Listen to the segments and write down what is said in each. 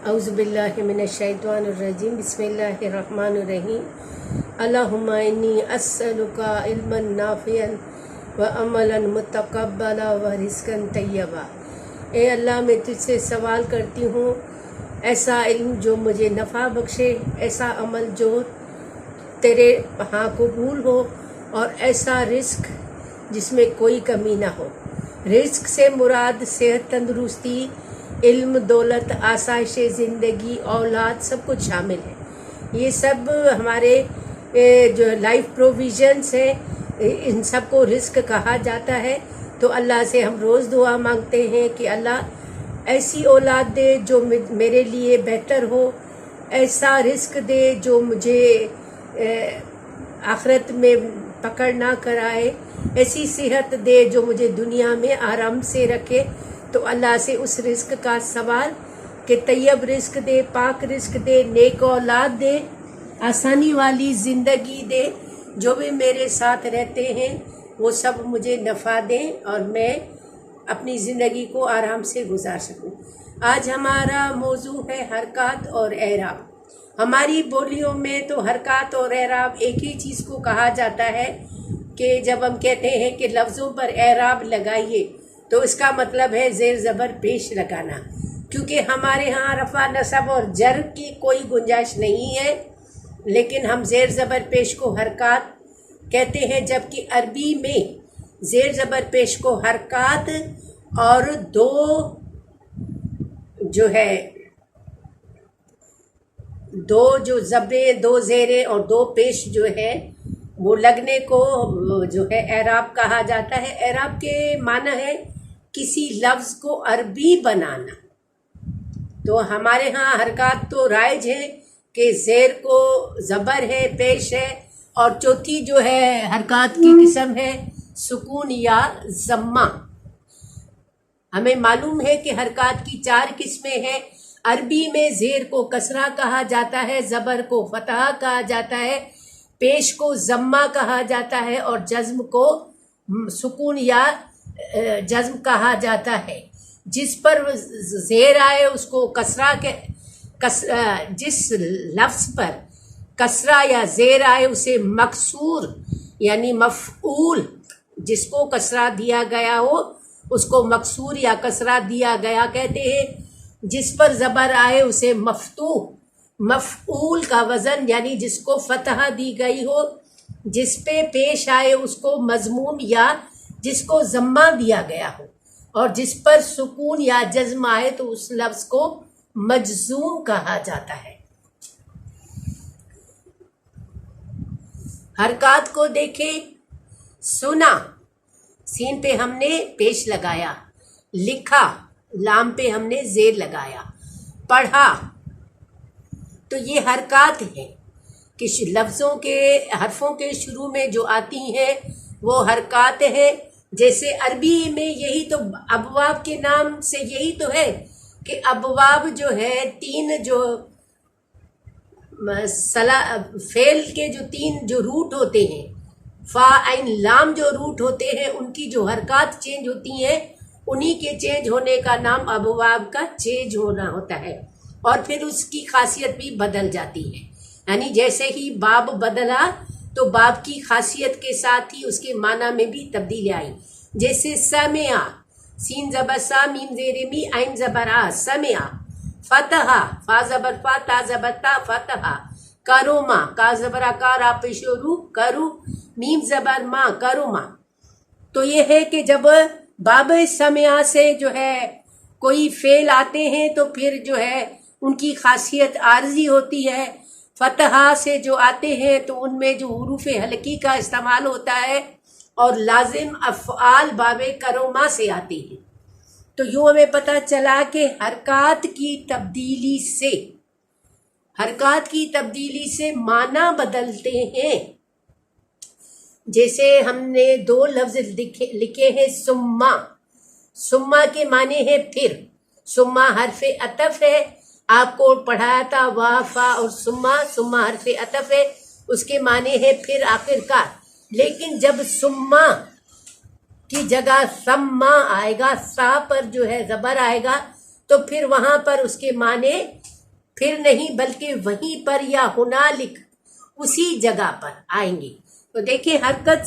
اعوذ باللہ من الشیطان الرجیم بسم اللہ الرحمن الرحیم اللہم انی اسألک علما نافعا وعملا متقبلا ورزقا طیبا۔ اے اللہ، میں تجھ سے سوال کرتی ہوں ایسا علم جو مجھے نفع بخشے، ایسا عمل جو تیرے ہاں قبول ہو، اور ایسا رزق جس میں کوئی کمی نہ ہو۔ رزق سے مراد صحت، تندرستی، علم، دولت، آسائش زندگی، اولاد، سب کچھ شامل ہے۔ یہ سب ہمارے جو لائف پروویژنس ہیں، ان سب کو رزق کہا جاتا ہے۔ تو اللہ سے ہم روز دعا مانگتے ہیں کہ اللہ ایسی اولاد دے جو میرے لیے بہتر ہو، ایسا رزق دے جو مجھے آخرت میں پکڑ نہ کرائے، ایسی صحت دے جو مجھے دنیا میں آرام سے رکھے۔ تو اللہ سے اس رزق کا سوال کہ طیب رزق دے، پاک رزق دے، نیک اولاد دے، آسانی والی زندگی دے، جو بھی میرے ساتھ رہتے ہیں وہ سب مجھے نفع دیں اور میں اپنی زندگی کو آرام سے گزار سکوں۔ آج ہمارا موضوع ہے حرکات اور اعراب۔ ہماری بولیوں میں تو حرکات اور اعراب ایک ہی چیز کو کہا جاتا ہے کہ جب ہم کہتے ہیں کہ لفظوں پر اعراب لگائیے تو اس کا مطلب ہے زیر زبر پیش لگانا، کیونکہ ہمارے ہاں رفع نصب اور جر کی کوئی گنجائش نہیں ہے، لیکن ہم زیر زبر پیش کو حرکات کہتے ہیں، جبکہ عربی میں زیر زبر پیش کو حرکات اور دو زبریں، دو زیریں اور دو پیش جو ہے وہ لگنے کو جو ہے اعراب کہا جاتا ہے۔ اعراب کے معنی ہے کسی لفظ کو عربی بنانا۔ تو ہمارے ہاں حرکات تو رائج ہے کہ زیر کو زبر ہے، پیش ہے، اور چوتھی جو ہے حرکات کی قسم ہے سکون یا ضمہ۔ ہمیں معلوم ہے کہ حرکات کی 4 قسمیں ہیں۔ عربی میں زیر کو کسرہ کہا جاتا ہے، زبر کو فتحہ کہا جاتا ہے، پیش کو ضمہ کہا جاتا ہے، اور جزم کو سکون یا جزم کہا جاتا ہے۔ جس پر زیر آئے اس کو کسرہ جس لفظ پر کسرہ یا زیر آئے اسے مکسور یعنی مفعول، جس کو کسرہ دیا گیا ہو اس کو مکسور یا کسرہ دیا گیا کہتے ہیں۔ جس پر زبر آئے اسے مفتوح، مفعول کا وزن یعنی جس کو فتحہ دی گئی ہو۔ جس پہ پیش آئے اس کو مضموم یا جس کو ضمہ دیا گیا ہو، اور جس پر سکون یا جزم آئے تو اس لفظ کو مجزوم کہا جاتا ہے۔ حرکات کو دیکھیں۔ سنا، سین پہ ہم نے پیش لگایا، لکھا، لام پہ ہم نے زیر لگایا، پڑھا۔ تو یہ حرکات ہیں کہ لفظوں کے حرفوں کے شروع میں جو آتی ہیں وہ حرکات ہیں۔ جیسے عربی میں یہی تو ابواب کے نام سے یہی تو ہے کہ ابواب جو ہے 3 جو فعل کے جو 3 جو روٹ ہوتے ہیں، فا عین لام جو روٹ ہوتے ہیں، ان کی جو حرکات چینج ہوتی ہیں، انہی کے چینج ہونے کا نام ابواب کا چینج ہونا ہوتا ہے، اور پھر اس کی خاصیت بھی بدل جاتی ہے۔ یعنی جیسے ہی باب بدلا تو باب کی خاصیت کے ساتھ ہی اس کے معنی میں بھی تبدیلی آئی۔ جیسے سمع، سین زبر سا، میم زیر می، عین زبر آ، سمع۔ فتح، فا زبر فا، تا زبر تا، فتح۔ کروما، کا زبر کا، را پیش رو، کرو، میم زبر ما، کروما۔ تو یہ ہے کہ جب باب سمع سے جو ہے کوئی فعل آتے ہیں تو پھر جو ہے ان کی خاصیت عارضی ہوتی ہے۔ فتحہ سے جو آتے ہیں تو ان میں جو حروف حلقی کا استعمال ہوتا ہے، اور لازم افعال باب کروما سے آتے ہیں۔ تو یوں ہمیں پتہ چلا کہ حرکات کی تبدیلی سے معنی بدلتے ہیں۔ جیسے ہم نے 2 لفظ لکھے ہیں، سما۔ سما کے معنی ہے پھر۔ سما حرف عطف ہے، آپ کو پڑھایا تھا وافا اور سما حرف عطف ہے، اس کے معنی ہے پھر، آخر کار۔ لیکن جب سما کی جگہ سما آئے گا، سا پر جو ہے زبر آئے گا تو پھر وہاں پر اس کے معنی پھر نہیں بلکہ وہیں پر یا ہنالک اسی جگہ پر آئیں گے۔ تو دیکھیں حرکت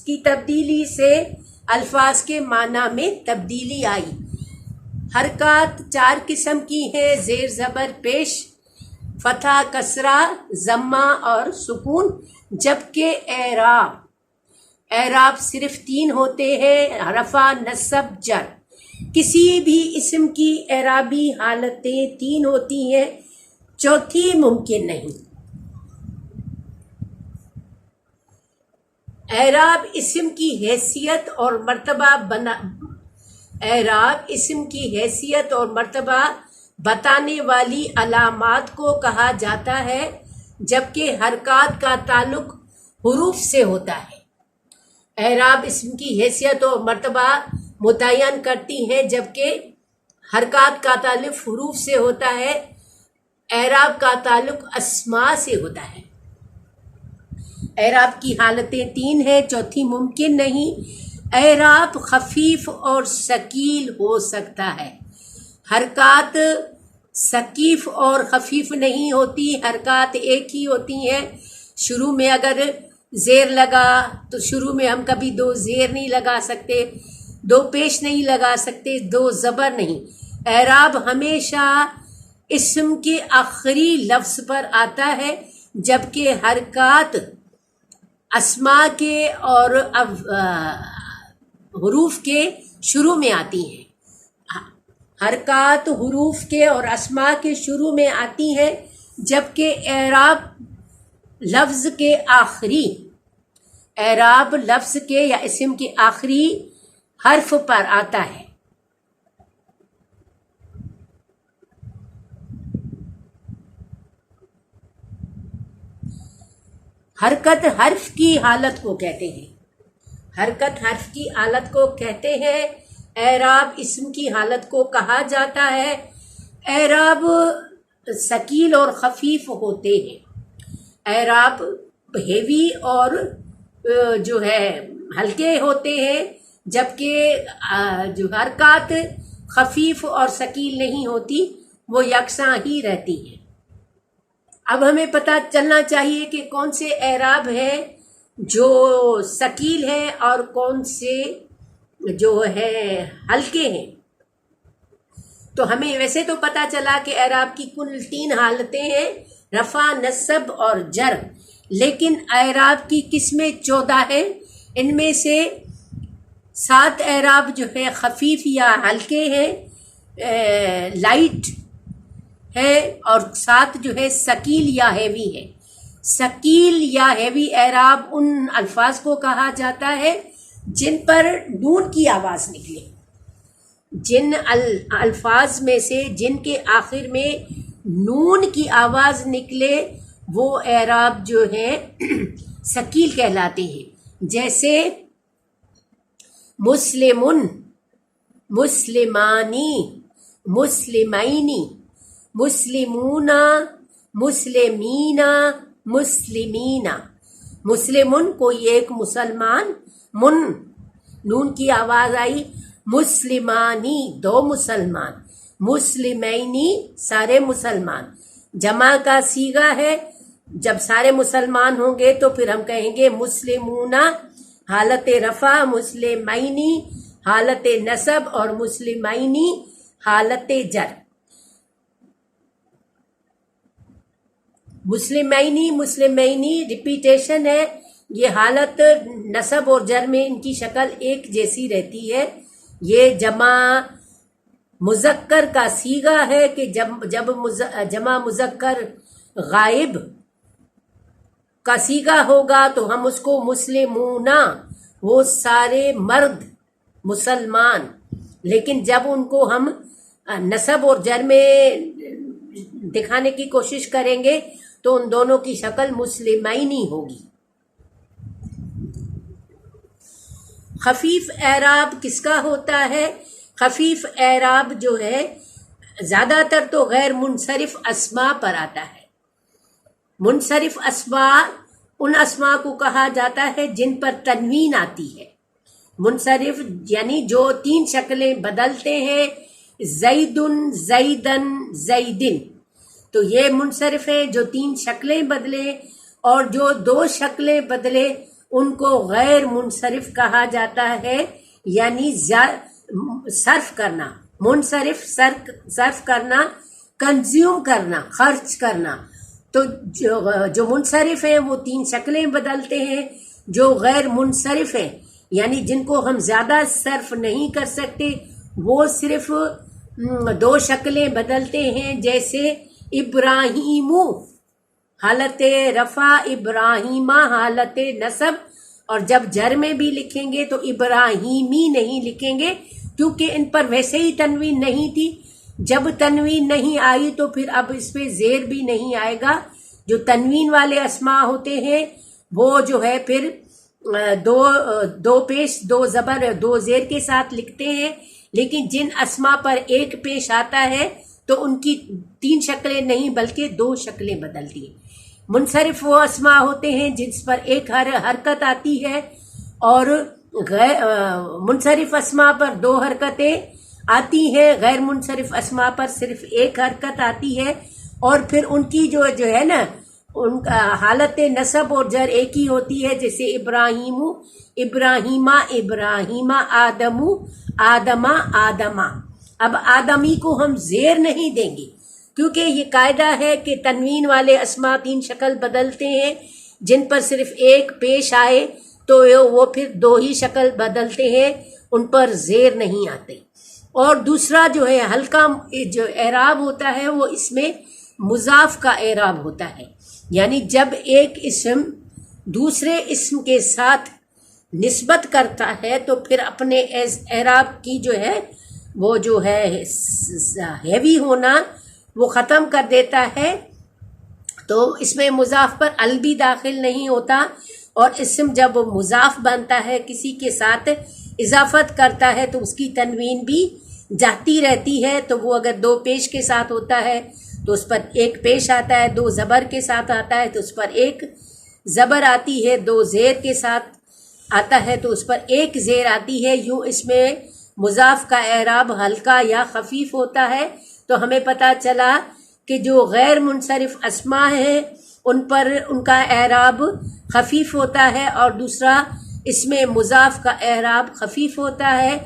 کی تبدیلی سے الفاظ کے معنی میں تبدیلی آئی۔ حرکات 4 قسم کی ہیں: زیر زبر پیش، فتح کسرہ، ضمہ اور سکون، جبکہ اعراب صرف 3 ہوتے ہیں: رفع، نصب، جر۔ کسی بھی اسم کی اعرابی حالتیں 3 ہوتی ہیں، چوتھی ممکن نہیں۔ اعراب اسم کی حیثیت اور مرتبہ بتانے والی علامات کو کہا جاتا ہے، جبکہ حرکات کا تعلق حروف سے ہوتا ہے۔ اعراب اسم کی حیثیت اور مرتبہ متعین کرتی ہیں، جبکہ حرکات کا تعلق حروف سے ہوتا ہے۔ اعراب کا تعلق اسماء سے ہوتا ہے۔ اعراب کی حالتیں 3 ہیں، چوتھی ممکن نہیں۔ اعراب خفیف اور ثقیل ہو سکتا ہے۔ حرکات ثقیف اور خفیف نہیں ہوتی، حرکات ایک ہی ہوتی ہیں۔ شروع میں اگر زیر لگا تو شروع میں ہم کبھی 2 زیر نہیں لگا سکتے، 2 پیش نہیں لگا سکتے، 2 زبر نہیں۔ اعراب ہمیشہ اسم کے آخری لفظ پر آتا ہے، جبکہ حرکات اسماء کے اور حروف کے شروع میں آتی ہیں۔ حرکات حروف کے اور اسماء کے شروع میں آتی ہیں، جبکہ اعراب لفظ کے یا اسم کے آخری حرف پر آتا ہے۔ حرکت حرف کی حالت کو کہتے ہیں۔ حرکت حرف کی حالت کو کہتے ہیں۔ اعراب اسم کی حالت کو کہا جاتا ہے۔ اعراب ثقیل اور خفیف ہوتے ہیں۔ اعراب ہیوی اور جو ہے ہلکے ہوتے ہیں، جبکہ جو حرکات خفیف اور ثقیل نہیں ہوتی، وہ یکساں ہی رہتی ہیں۔ اب ہمیں پتہ چلنا چاہیے کہ کون سے اعراب ہیں جو ثقیل ہیں اور کون سے جو ہے ہلکے ہیں۔ تو ہمیں ویسے تو پتہ چلا کہ اعراب کی کل 3 حالتیں ہیں: رفع، نصب اور جر، لیکن اعراب کی قسمیں 14 ہیں۔ ان میں سے 7 اعراب جو ہے خفیف یا ہلکے ہیں، لائٹ ہے، اور 7 جو ہے ثقیل یا ہیوی ہے۔ ثقیل یا ہیوی اعراب ان الفاظ کو کہا جاتا ہے جن پر نون کی آواز نکلے۔ جن الفاظ میں سے جن کے آخر میں نون کی آواز نکلے وہ اعراب جو ہیں ثقیل کہلاتے ہیں، جیسے مسلمن، مسلمانی، مسلمینی، مسلمون، مسلمینا، مسلمینا۔ مسلمن کوئی ایک مسلمان، نون کی آواز آئی، مسلمانی 2 مسلمان، مسلمینی سارے مسلمان۔ جمع کا صیغہ ہے، جب سارے مسلمان ہوں گے تو پھر ہم کہیں گے مسلمون حالت رفع، مسلمینی حالت نصب اور مسلمینی حالت جر۔ مسلمینی ریپیٹیشن ہے، یہ حالت نصب اور جر میں ان کی شکل ایک جیسی رہتی ہے۔ یہ جمع مذکر کا صیغہ ہے کہ جب جمع مذکر غائب کا صیغہ ہوگا تو ہم اس کو مسلمون، وہ سارے مرد مسلمان، لیکن جب ان کو ہم نصب اور جر میں دکھانے کی کوشش کریں گے تو ان دونوں کی شکل مسلمینی ہوگی۔ خفیف اعراب کس کا ہوتا ہے؟ خفیف اعراب جو ہے زیادہ تر تو غیر منصرف اسماء پر آتا ہے۔ منصرف اسماء ان اسماء کو کہا جاتا ہے جن پر تنوین آتی ہے۔ منصرف یعنی جو 3 شکلیں بدلتے ہیں زیدن زیدن زیدن، تو یہ منصرف ہے جو 3 شکلیں بدلے، اور جو 2 شکلیں بدلے ان کو غیر منصرف کہا جاتا ہے، یعنی صرف کرنا، منصرف صرف کرنا، کنزیوم کرنا، خرچ کرنا۔ تو جو منصرف ہیں وہ 3 شکلیں بدلتے ہیں، جو غیر منصرف ہیں یعنی جن کو ہم زیادہ صرف نہیں کر سکتے وہ صرف 2 شکلیں بدلتے ہیں، جیسے ابراہیم حالت رفع، ابراہیمہ حالت نصب، اور جب جر میں بھی لکھیں گے تو ابراہیمی نہیں لکھیں گے کیونکہ ان پر ویسے ہی تنوین نہیں تھی۔ جب تنوین نہیں آئی تو پھر اب اس پہ زیر بھی نہیں آئے گا۔ جو تنوین والے اسماء ہوتے ہیں وہ جو ہے پھر 2 پیش 2 زبر 2 زیر کے ساتھ لکھتے ہیں، لیکن جن اسماء پر 1 پیش آتا ہے تو ان کی 3 شکلیں نہیں بلکہ 2 شکلیں بدلتی ہیں۔ منصرف وہ اسماء ہوتے ہیں جس پر 1 حرکت آتی ہے، اور منصرف اسماء پر 2 حرکتیں آتی ہیں، غیر منصرف اسماء پر صرف 1 حرکت آتی ہے، اور پھر ان کی جو ہے نا ان کا حالت نصب اور جر ایک ہی ہوتی ہے، جیسے ابراہیم ابراہیمہ ابراہیمہ، آدم آدمہ آدمہ۔ اب آدمی کو ہم زیر نہیں دیں گے کیونکہ یہ قاعدہ ہے کہ تنوین والے اسماء 3 شکل بدلتے ہیں، جن پر صرف 1 پیش آئے تو وہ پھر 2 ہی شکل بدلتے ہیں، ان پر زیر نہیں آتے۔ اور دوسرا جو ہے ہلکا جو اعراب ہوتا ہے وہ اس میں مضاف کا اعراب ہوتا ہے، یعنی جب ایک اسم دوسرے اسم کے ساتھ نسبت کرتا ہے تو پھر اپنے اعراب کی جو ہے وہ جو ہے ہیوی ہونا وہ ختم کر دیتا ہے، تو اس میں مضاف پر ال بھی داخل نہیں ہوتا، اور اسم جب مضاف بنتا ہے کسی کے ساتھ اضافت کرتا ہے تو اس کی تنوین بھی جاتی رہتی ہے۔ تو وہ اگر 2 پیش کے ساتھ ہوتا ہے تو اس پر 1 پیش آتا ہے، 2 زبر کے ساتھ آتا ہے تو اس پر 1 زبر آتی ہے، 2 زیر کے ساتھ آتا ہے تو اس پر 1 زیر آتی ہے۔ یوں اس میں مضاف کا اعراب ہلکا یا خفیف ہوتا ہے۔ تو ہمیں پتہ چلا کہ جو غیر منصرف اسماء ہیں ان پر ان کا اعراب خفیف ہوتا ہے، اور دوسرا اس میں مضاف کا اعراب خفیف ہوتا ہے۔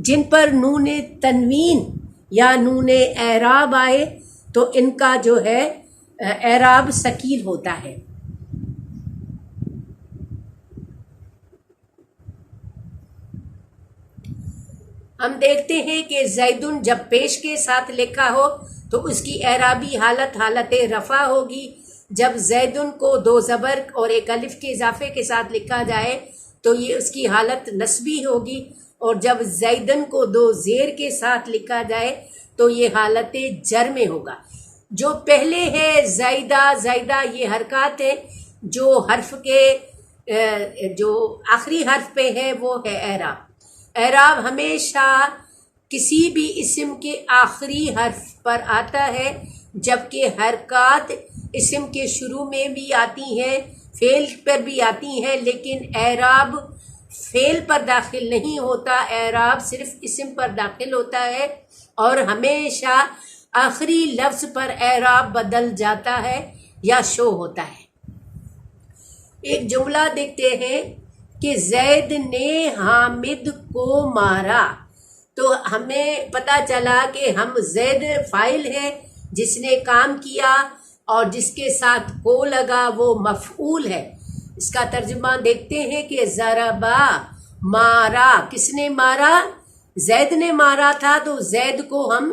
جن پر نون تنوین یا نون اعراب آئے تو ان کا جو ہے اعراب ثقیل ہوتا ہے۔ ہم دیکھتے ہیں کہ زیدن جب پیش کے ساتھ لکھا ہو تو اس کی اعرابی حالت رفع ہوگی۔ جب زیدن کو 2 زبر اور 1 الف کے اضافے کے ساتھ لکھا جائے تو یہ اس کی حالت نصبی ہوگی، اور جب زیدن کو 2 زیر کے ساتھ لکھا جائے تو یہ حالت جر میں ہوگا۔ جو پہلے ہے زیدہ زیدہ یہ حرکات ہیں، جو حرف کے جو آخری حرف پہ ہے وہ ہے اعراب۔ اعراب ہمیشہ کسی بھی اسم کے آخری حرف پر آتا ہے، جبکہ حرکات اسم کے شروع میں بھی آتی ہیں، فعل پر بھی آتی ہیں، لیکن اعراب فعل پر داخل نہیں ہوتا، اعراب صرف اسم پر داخل ہوتا ہے، اور ہمیشہ آخری لفظ پر اعراب بدل جاتا ہے یا شو ہوتا ہے۔ ایک جملہ دیکھتے ہیں کہ زید نے حامد کو مارا، تو ہمیں پتہ چلا کہ ہم زید فاعل ہے جس نے کام کیا، اور جس کے ساتھ کو لگا وہ مفعول ہے۔ اس کا ترجمہ دیکھتے ہیں کہ ضربا مارا، کس نے مارا؟ زید نے مارا تھا، تو زید کو ہم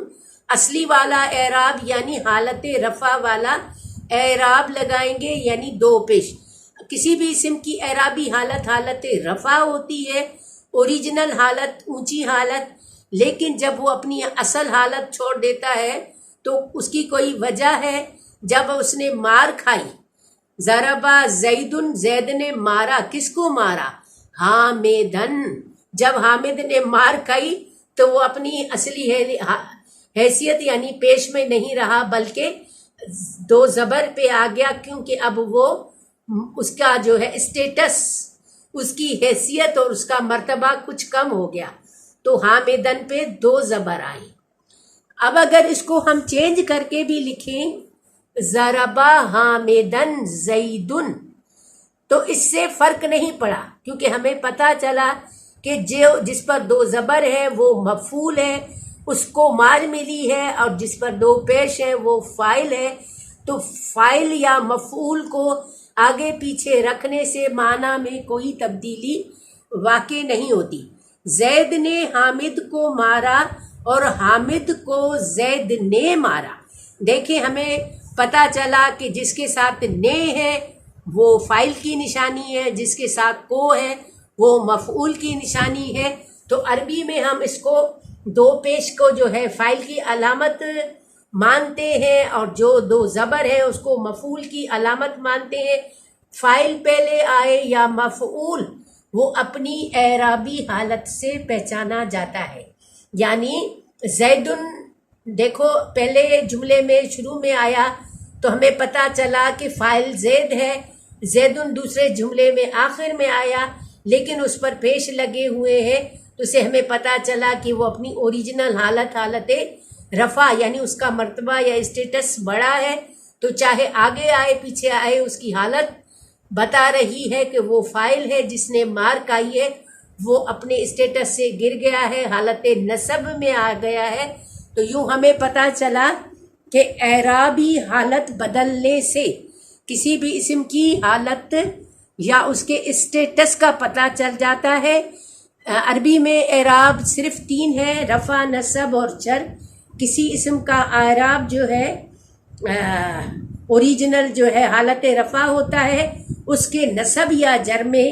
اصلی والا اعراب یعنی حالت رفع والا اعراب لگائیں گے، یعنی 2 پیش۔ کسی بھی اسم کی اعرابی حالت رفع ہوتی ہے، اوریجنل حالت، اونچی حالت، لیکن جب وہ اپنی اصل حالت چھوڑ دیتا ہے تو اس کی کوئی وجہ ہے۔ جب اس نے مار کھائی، ضربا زیدن، زید نے مارا، کس کو مارا؟ حامدن۔ جب حامد نے مار کھائی تو وہ اپنی اصلی حیثیت یعنی پیش میں نہیں رہا، بلکہ 2 زبر پہ آ گیا، کیونکہ اب وہ اس کا جو ہے اسٹیٹس، اس کی حیثیت اور اس کا مرتبہ کچھ کم ہو گیا، تو حامدن پہ 2 زبر آئی۔ اب اگر اس کو ہم چینج کر کے بھی لکھیں ضربا حامدن زیدن تو اس سے فرق نہیں پڑا، کیونکہ ہمیں پتہ چلا کہ جس پر دو زبر ہے وہ مفعول ہے، اس کو مال ملی ہے، اور جس پر دو پیش ہے وہ فاعل ہے۔ تو فاعل یا مفعول کو آگے پیچھے رکھنے سے معنی میں کوئی تبدیلی واقع نہیں ہوتی۔ زید نے حامد کو مارا اور حامد کو زید نے مارا۔ دیکھیں ہمیں پتہ چلا کہ جس کے ساتھ نے ہے وہ فاعل کی نشانی ہے، جس کے ساتھ کو ہے وہ مفعول کی نشانی ہے۔ تو عربی میں ہم اس کو دو پیش کو جو ہے فاعل کی علامت مانتے ہیں، اور جو دو زبر ہے اس کو مفعول کی علامت مانتے ہیں۔ فاعل پہلے آئے یا مفعول وہ اپنی اعرابی حالت سے پہچانا جاتا ہے۔ یعنی زیدن دیکھو پہلے جملے میں شروع میں آیا تو ہمیں پتہ چلا کہ فاعل زید ہے، زیدن دوسرے جملے میں آخر میں آیا لیکن اس پر پیش لگے ہوئے ہیں، تو اسے ہمیں پتہ چلا کہ وہ اپنی اوریجنل حالت رفع یعنی اس کا مرتبہ یا اسٹیٹس بڑا ہے، تو چاہے آگے آئے پیچھے آئے اس کی حالت بتا رہی ہے کہ وہ فاعل ہے جس نے مار کھائی ہے، وہ اپنے اسٹیٹس سے گر گیا ہے، حالت نصب میں آ گیا ہے۔ تو یوں ہمیں پتہ چلا کہ اعرابی حالت بدلنے سے کسی بھی اسم کی حالت یا اس کے اسٹیٹس کا پتہ چل جاتا ہے۔ عربی میں اعراب صرف 3 ہے، رفع، نصب اور جر۔ کسی اسم کا اعراب جو ہے اوریجنل جو ہے حالت رفع ہوتا ہے، اس کے نصب یا جر میں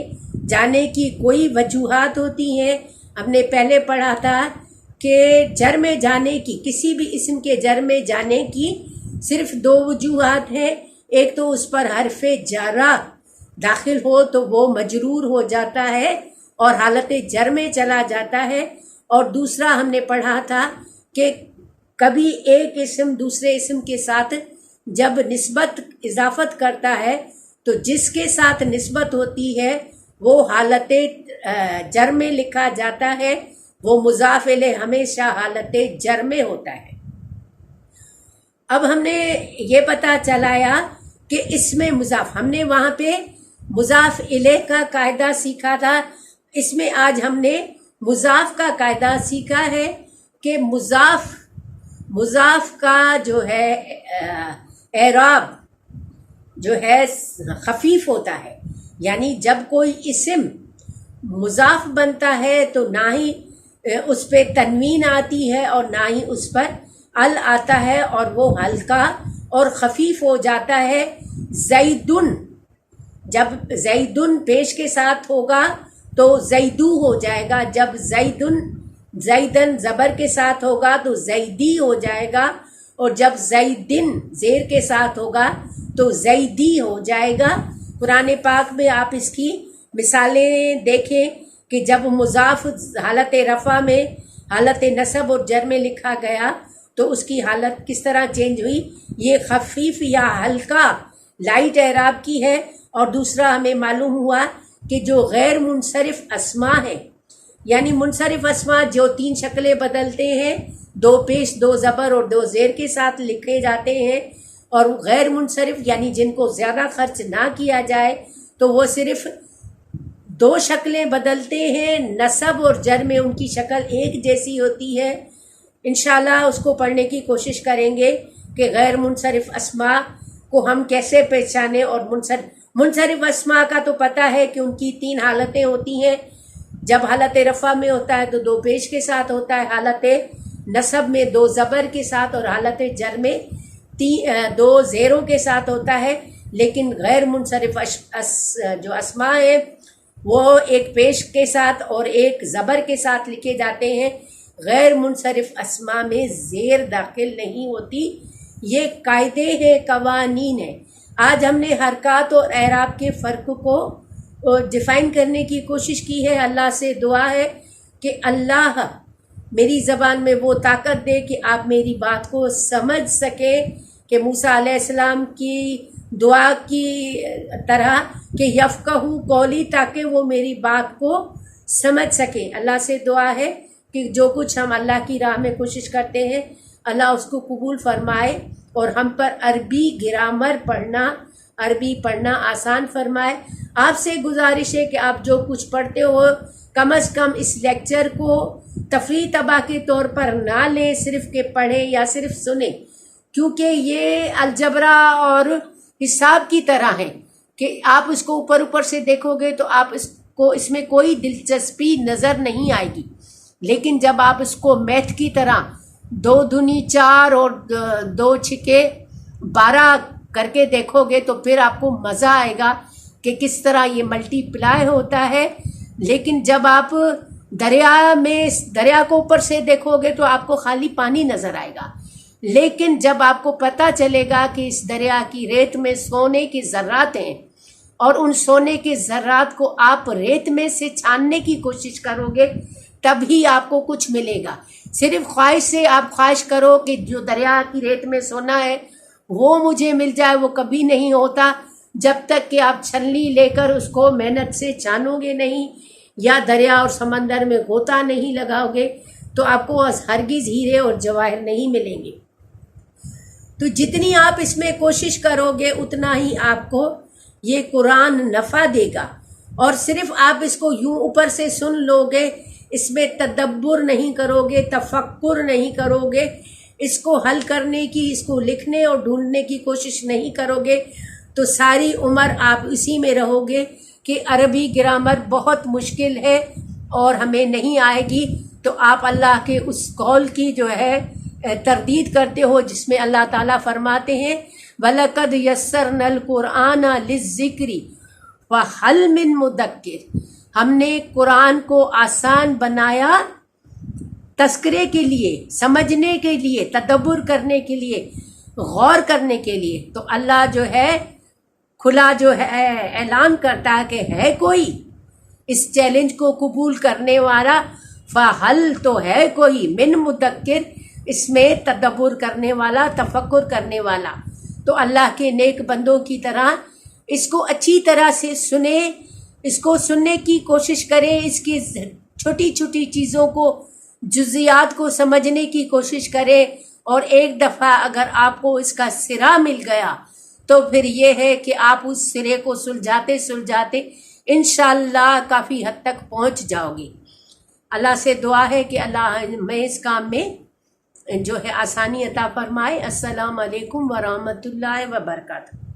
جانے کی کوئی وجوہات ہوتی ہیں۔ ہم نے پہلے پڑھا تھا کہ جر میں جانے کی، کسی بھی اسم کے جر میں جانے کی صرف 2 وجوہات ہیں۔ ایک تو اس پر حرف جارہ داخل ہو تو وہ مجرور ہو جاتا ہے اور حالت جر میں چلا جاتا ہے، اور دوسرا ہم نے پڑھا تھا کہ کبھی ایک اسم دوسرے اسم کے ساتھ جب نسبت اضافت کرتا ہے تو جس کے ساتھ نسبت ہوتی ہے وہ حالت جر میں لکھا جاتا ہے، وہ مضاف الیہ ہمیشہ حالت جر میں ہوتا ہے۔ اب ہم نے یہ پتہ چلایا کہ اس میں مضاف، ہم نے وہاں پہ مضاف الیہ کا قاعدہ سیکھا تھا، اس میں آج ہم نے مضاف کا قاعدہ سیکھا ہے کہ مضاف کا جو ہے اعراب جو ہے خفیف ہوتا ہے، یعنی جب کوئی اسم مضاف بنتا ہے تو نہ ہی اس پہ تنوین آتی ہے اور نہ ہی اس پر ال آتا ہے، اور وہ ہلکا اور خفیف ہو جاتا ہے۔ زیدن، جب زیدن پیش کے ساتھ ہوگا تو زیدو ہو جائے گا، جب زیدن زبر کے ساتھ ہوگا تو زیدی ہو جائے گا، اور جب زیدن زیر کے ساتھ ہوگا تو زیدی ہو جائے گا۔ قرآن پاک میں آپ اس کی مثالیں دیکھیں کہ جب مضاف حالت رفع میں حالت نصب اور جر میں لکھا گیا تو اس کی حالت کس طرح چینج ہوئی۔ یہ خفیف یا ہلکا لائٹ اعراب کی ہے، اور دوسرا ہمیں معلوم ہوا کہ جو غیر منصرف اسماء ہیں، یعنی منصرف اسماء جو 3 شکلیں بدلتے ہیں، 2 پیش 2 زبر اور 2 زیر کے ساتھ لکھے جاتے ہیں، اور غیر منصرف یعنی جن کو زیادہ خرچ نہ کیا جائے تو وہ صرف 2 شکلیں بدلتے ہیں، نصب اور جر میں ان کی شکل ایک جیسی ہوتی ہے۔ انشاءاللہ اس کو پڑھنے کی کوشش کریں گے کہ غیر منصرف اسماء کو ہم کیسے پہچانیں، اور منصرف اسماء کا تو پتہ ہے کہ ان کی 3 حالتیں ہوتی ہیں۔ جب حالت رفع میں ہوتا ہے تو 2 پیش کے ساتھ ہوتا ہے، حالت نصب میں 2 زبر کے ساتھ، اور حالت جر میں 2 زیروں کے ساتھ ہوتا ہے۔ لیکن غیر منصرف جو اسماء ہیں وہ ایک پیش کے ساتھ اور ایک زبر کے ساتھ لکھے جاتے ہیں۔ غیر منصرف اسماء میں زیر داخل نہیں ہوتی۔ یہ قاعدے ہیں، قوانین ہیں۔ آج ہم نے حرکات اور اعراب کے فرق کو ڈیفائن کرنے کی کوشش کی ہے۔ اللہ سے دعا ہے کہ اللہ میری زبان میں وہ طاقت دے کہ آپ میری بات کو سمجھ سکیں، کہ موسیٰ علیہ السلام کی دعا کی طرح کہ یفقہوا قولی، تاکہ وہ میری بات کو سمجھ سکیں۔ اللہ سے دعا ہے کہ جو کچھ ہم اللہ کی راہ میں کوشش کرتے ہیں اللہ اس کو قبول فرمائے اور ہم پر عربی گرامر پڑھنا، عربی پڑھنا آسان فرمائے۔ آپ سے گزارش ہے کہ آپ جو کچھ پڑھتے ہو کم از کم اس لیکچر کو تفریح طبع کے طور پر نہ لیں، صرف کہ پڑھیں یا صرف سنیں، کیونکہ یہ الجبرا اور حساب کی طرح ہے کہ آپ اس کو اوپر اوپر سے دیکھو گے تو آپ اس میں کوئی دلچسپی نظر نہیں آئے گی، لیکن جب آپ اس کو میتھ کی طرح 2 دونی 4 اور 2 چھکے 12 کر کے دیکھو گے تو پھر آپ کو مزہ آئے گا کہ کس طرح یہ ملٹی پلائی ہوتا ہے۔ لیکن جب آپ دریا کو اوپر سے دیکھو گے تو آپ کو خالی پانی نظر آئے گا، لیکن جب آپ کو پتہ چلے گا کہ اس دریا کی ریت میں سونے کے ذرات ہیں اور ان سونے کے ذرات کو آپ ریت میں سے چھاننے کی کوشش کرو گے تبھی آپ کو کچھ ملے گا۔ صرف خواہش سے آپ خواہش کرو کہ جو دریا کی ریت میں سونا ہے وہ مجھے مل جائے، وہ کبھی نہیں ہوتا جب تک کہ آپ چھلنی لے کر اس کو محنت سے چھانو گے نہیں یا دریا اور سمندر میں غوطہ نہیں لگاؤ گے تو آپ کو ہرگز ہیرے اور جواہر نہیں ملیں گے۔ تو جتنی آپ اس میں کوشش کرو گے اتنا ہی آپ کو یہ قرآن نفع دے گا، اور صرف آپ اس کو یوں اوپر سے سن لو گے، اس میں تدبر نہیں کرو گے، تفکر نہیں کرو گے، اس کو حل کرنے کی، اس کو لکھنے اور ڈھونڈنے کی کوشش نہیں کرو گے تو ساری عمر آپ اسی میں رہو گے کہ عربی گرامر بہت مشکل ہے اور ہمیں نہیں آئے گی۔ تو آپ اللہ کے اس قول کی جو ہے تردید کرتے ہو جس میں اللہ تعالیٰ فرماتے ہیں وَلَقَدْ يَسَّرْنَا الْقُرْآنَ لِلذِّكْرِ فَهَلْ مِن مُدَّكِّرٍ، ہم نے قرآن کو آسان بنایا تذکرے کے لیے، سمجھنے کے لیے، تدبر کرنے کے لیے، غور کرنے کے لیے۔ تو اللہ جو ہے کھلا جو ہے اعلان کرتا ہے کہ ہے کوئی اس چیلنج کو قبول کرنے والا، فَحَل تو ہے کوئی من مدکر، اس میں تدبر کرنے والا، تفکر کرنے والا۔ تو اللہ کے نیک بندوں کی طرح اس کو اچھی طرح سے سنیں، اس کو سننے کی کوشش کریں، اس کی چھوٹی چھوٹی چیزوں کو، جزیات کو سمجھنے کی کوشش کریں، اور ایک دفعہ اگر آپ کو اس کا سرا مل گیا تو پھر یہ ہے کہ آپ اس سرے کو سلجھاتے سلجھاتے انشاءاللہ کافی حد تک پہنچ جاؤ گی۔ اللہ سے دعا ہے کہ اللہ میں اس کام میں جو ہے آسانی عطا فرمائے۔ السلام علیکم ورحمۃ اللہ وبرکاتہ۔